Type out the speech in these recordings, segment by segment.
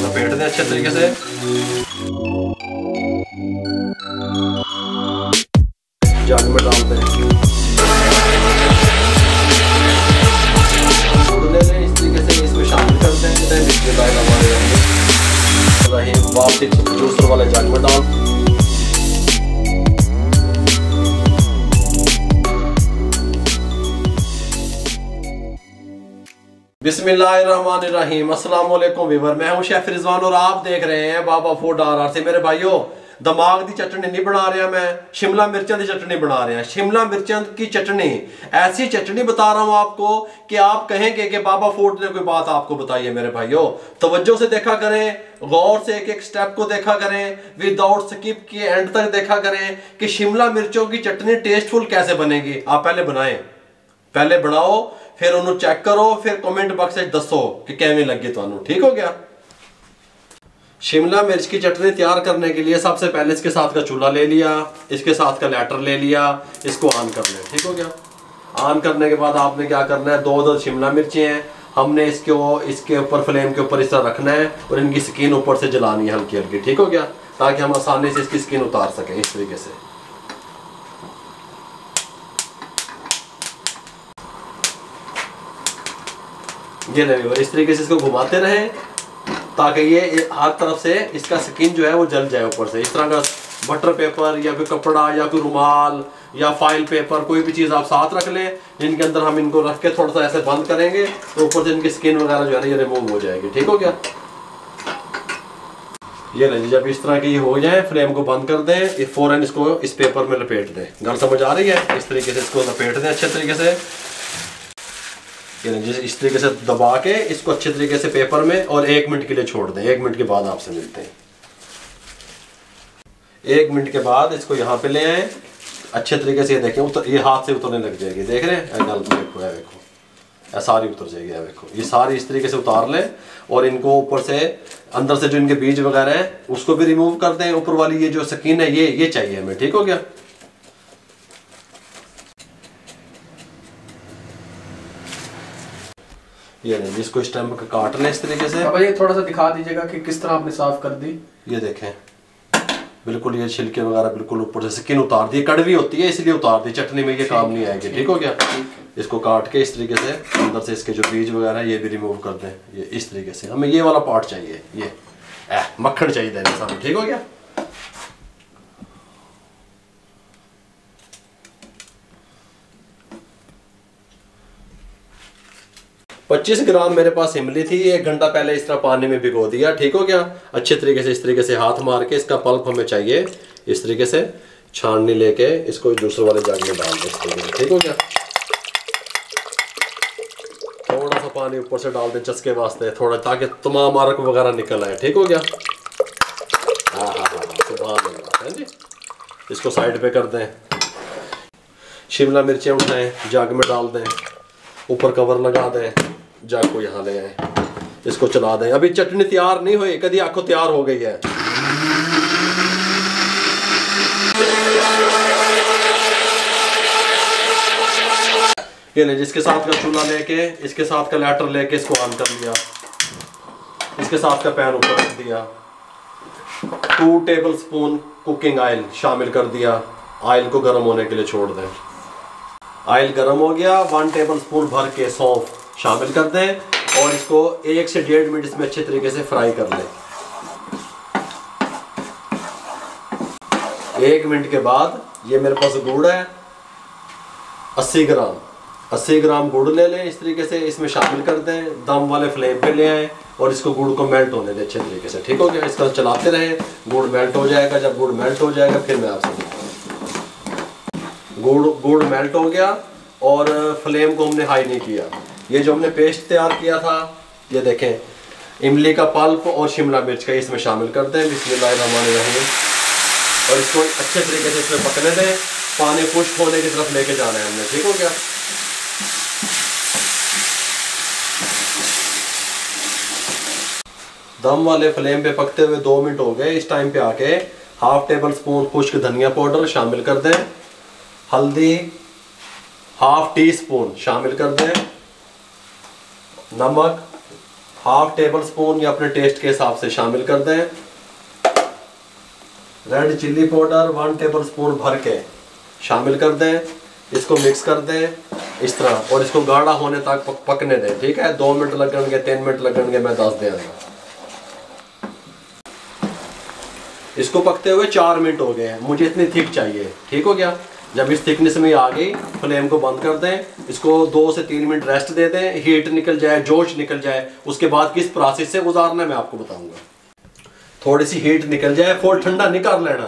लपेट दें अच्छे तरीके से। जग में डाल दें, ले लें इस तरीके से, इसमें शामिल कर दें। वापस जूसर वाले जग में डाल। बिस्मिल्लाहिर्रहमानिर्रहीम। अस्सलाम वालेकुम वीवर, मैं हूं शेफ रिजवान और आप देख रहे हैं बाबा फूड RR से। मेरे भाइयों, दिमाग की चटनी नहीं बना रहा मैं, शिमला मिर्चों की चटनी बना रहे हैं। शिमला मिर्चों की चटनी, ऐसी चटनी बता रहा हूं आपको कि आप कहेंगे कि बाबा फूड ने कोई बात आपको बताई है। मेरे भाइयों, तवज्जो से देखा करें, गौर से एक एक स्टेप को देखा करें, विदाउट स्किप के एंड तक देखा करें कि शिमला मिर्चों की चटनी टेस्टफुल कैसे बनेगी। आप पहले बनाएं, पहले बनाओ, फिर उन्होंने चेक करो, फिर कमेंट बॉक्स में दसो कि कैसी लगी तुहानू। ठीक हो गया। शिमला मिर्च की चटनी तैयार करने के लिए सबसे पहले इसके साथ का चूल्हा ले लिया, इसके साथ का लैटर ले लिया, इसको ऑन कर लें। ठीक हो गया। ऑन करने के बाद आपने क्या करना है, दो शिमला मिर्चें हैं, हमने इसके ऊपर फ्लेम के ऊपर इस तरह रखना है और इनकी स्किन ऊपर से जलानी है हल्की हल्की। ठीक हो गया, ताकि हम आसानी से इसकी स्किन उतार सकें इस तरीके से। ये नहीं, इस तरीके से इसको घुमाते रहें ताकि ये हर तरफ से इसका स्किन जो है वो जल जाए ऊपर से। इस तरह का बटर पेपर या फिर कपड़ा या फिर रुमाल या फाइल पेपर, कोई भी चीज़ आप साथ रख लें जिनके अंदर हम इनको रख के थोड़ा सा ऐसे बंद करेंगे तो ऊपर से इनकी स्किन वगैरह जो है ना ये रिमूव हो जाएगी। ठीक हो गया। ये नहीं, जब इस तरह की हो जाए फ्लेम को बंद कर दें, फौरन इसको इस पेपर में लपेट दें। गल समझ आ रही है? इस तरीके से इसको लपेट दें अच्छे तरीके से। इस तरीके से दबा के इसको अच्छे तरीके से पेपर में और 1 मिनट के लिए छोड़ दें। 1 मिनट के बाद आपसे मिलते हैं। 1 मिनट के बाद इसको यहाँ पे ले आए अच्छे तरीके से। ये देखें, ये हाथ से उतरने लग जाएगी। देख रहे हैं? देखो, ये सारी उतर जाएगी। देखो, ये सारी इस तरीके से उतार लें और इनको ऊपर से अंदर से जो इनके बीज वगैरह है उसको भी रिमूव कर दें। ऊपर वाली ये जो स्किन है ये चाहिए हमें। ठीक हो गया। ये नहीं, जिसको इस टाइम काट लें इस तरीके से। अब ये थोड़ा सा दिखा दीजिएगा कि किस तरह आपने साफ कर दी। ये देखें, बिल्कुल ये छिलके वगैरह बिल्कुल ऊपर से स्किन उतार दी। कड़वी होती है इसलिए उतार दी, चटनी में ये काम नहीं आएगी। ठीक हो गया। इसको काट के इस तरीके से अंदर से इसके जो बीज वगैरह है ये भी रिमूव कर दें। ये इस तरीके से हमें ये वाला पार्ट चाहिए, ये मक्खन चाहिए देने सामने। ठीक हो गया। $25 ग्राम मेरे पास इमली थी, 1 घंटा पहले इस तरह पानी में भिगो दिया। ठीक हो गया। अच्छे तरीके से इस तरीके से हाथ मार के इसका पल्प हमें चाहिए। इस तरीके से छाननी लेके इसको दूसरे वाले जग में डाल दें इस तरीके से। ठीक हो गया। थोड़ा सा पानी ऊपर से डाल दें चस्के वास्ते थोड़ा, ताकि तमाम अरक वगैरह निकल आए। ठीक हो गया। हाँ जी। इसको साइड पे कर दें। शिमला मिर्चें उठाएं, जग में डाल दें, ऊपर कवर लगा दें, जग को यहाँ ले आए, इसको चला दें। अभी चटनी तैयार नहीं हुई, कभी आपको तैयार हो गई है। ये नहीं, जिसके साथ का चूल्हा लेके इसके साथ का लैटर लेके इसको ऑन कर लिया, इसके साथ का पैन ऊपर रख दिया, 2 टेबलस्पून कुकिंग ऑयल शामिल कर दिया। ऑयल को गर्म होने के लिए छोड़ दें। ऑयल गर्म हो गया, 1 टेबलस्पून भर के सौंफ शामिल कर दें और इसको 1 से 1.5 मिनट इसमें अच्छे तरीके से फ्राई कर लें। 1 मिनट के बाद ये मेरे पास गुड़ है 80 ग्राम गुड़ ले लें। इस तरीके से इसमें शामिल कर दें, दम वाले फ्लेम पे ले आए और इसको गुड़ को मेल्ट होने दें अच्छे तरीके से। ठीक हो गया। इसका चलाते रहें, गुड़ मेल्ट हो जाएगा। जब गुड़ मेल्ट हो जाएगा फिर मैं आपसे गुड़ मेल्ट हो गया और फ्लेम को हमने हाई नहीं किया। ये जो हमने पेस्ट तैयार किया था, ये देखें, इमली का पल्प और शिमला मिर्च का इसमें शामिल कर दें। बिस्मिल्लाहिर्रहमानिर्रहीम। और इसको अच्छे तरीके से इसमें पकने दें। पानी खुश्क होने की तरफ लेके जाना है हमने। ठीक हो गया। दम वाले फ्लेम पे पकते हुए 2 मिनट हो गए। इस टाइम पे आके 1/2 टेबलस्पून खुश्क धनिया पाउडर शामिल कर दें, हल्दी 1/2 टीस्पून शामिल कर दें, नमक हाफ टेबल स्पून या अपने टेस्ट के हिसाब से शामिल कर दें। Red chilli powder 1 table spoon भर के शामिल कर दें। इसको मिक्स कर दें इस तरह और इसको गाढ़ा होने तक पकने दें। ठीक है, 2 मिनट लगेंगे, 3 मिनट लगेंगे, मैं 10 दूंगा। इसको पकते हुए 4 मिनट हो गए हैं, मुझे इतनी थिक चाहिए। ठीक हो गया। जब इस थिकनेस में आ गई, फ्लेम को बंद कर दें। इसको 2 से 3 मिनट रेस्ट दे दें, हीट निकल जाए, जोश निकल जाए। उसके बाद किस प्रोसेस से गुजारना है मैं आपको बताऊंगा। थोड़ी सी हीट निकल जाए, फुल ठंडा नहीं कर लेना,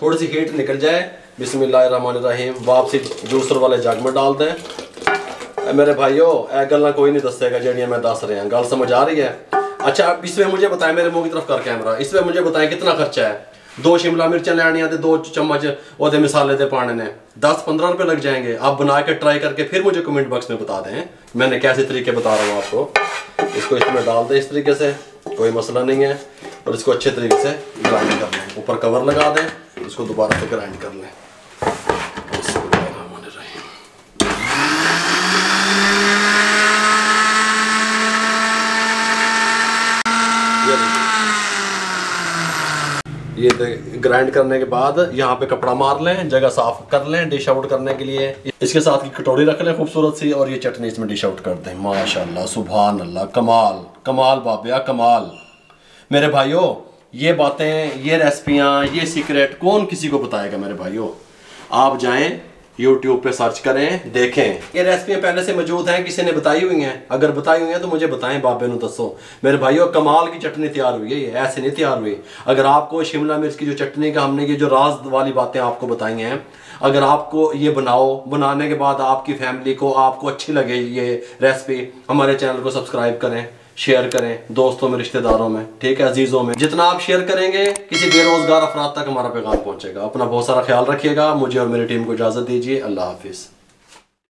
थोड़ी सी हीट निकल जाए। बिस्मिल्लाहिर्रहमानिर्रहीम वापसी जूसर वाले जग में डाल दें। मेरे भाइयों ए गल्ला कोई नहीं दसेगा जड़ियाँ मैं दस रहा, गल समझ आ रही है। अच्छा अब इसमें मुझे बताएं, मेरे मुंह की तरफ कर कैमरा, इसमें मुझे बताएं कितना खर्चा है। 2 शिमला मिर्चें लैनियां ते 2 चम्मच ओदे मसाले दे पाने ने 10-15 रुपए लग जाएंगे। आप बना के ट्राई करके फिर मुझे कमेंट बॉक्स में बता दें मैंने कैसे तरीके बता रहा हूँ आपको। इसको इसमें डाल दें इस तरीके से, कोई मसला नहीं है। और इसको अच्छे तरीके से ग्राइंड कर लें। ऊपर कवर लगा दें, इसको दोबारा से ग्राइंड कर लें। ये ग्राइंड करने के बाद यहाँ पे कपड़ा मार लें, जगह साफ कर लें डिश आउट करने के लिए। इसके साथ की कटोरी रख लें खूबसूरत सी और ये चटनी इसमें डिश आउट कर दें। माशाल्लाह, सुभान अल्लाह, कमाल कमाल बाबिया कमाल। मेरे भाइयों ये बातें, ये रेसिपियाँ, ये सीक्रेट कौन किसी को बताएगा। मेरे भाइयों आप जाएं YouTube पे सर्च करें, देखें। ये रेसिपियाँ पहले से मौजूद हैं, किसी ने बताई हुई हैं। अगर बताई हुई हैं तो मुझे बताएं, बाबे नु दसो। मेरे भाइयों कमाल की चटनी तैयार हुई है, ये ऐसे नहीं तैयार हुई। अगर आपको शिमला मिर्च की जो चटनी का हमने ये जो राज वाली बातें आपको बताई हैं, अगर आपको ये बनाने के बाद आपकी फैमिली को आपको अच्छी लगे ये रेसिपी, हमारे चैनल को सब्सक्राइब करें, शेयर करें दोस्तों में, रिश्तेदारों में। ठीक है, अजीजों में। जितना आप शेयर करेंगे किसी बेरोजगार अफराद तक हमारा पैगाम पहुंचेगा। अपना बहुत सारा ख्याल रखिएगा। मुझे और मेरी टीम को इजाजत दीजिए। अल्लाह हाफिज।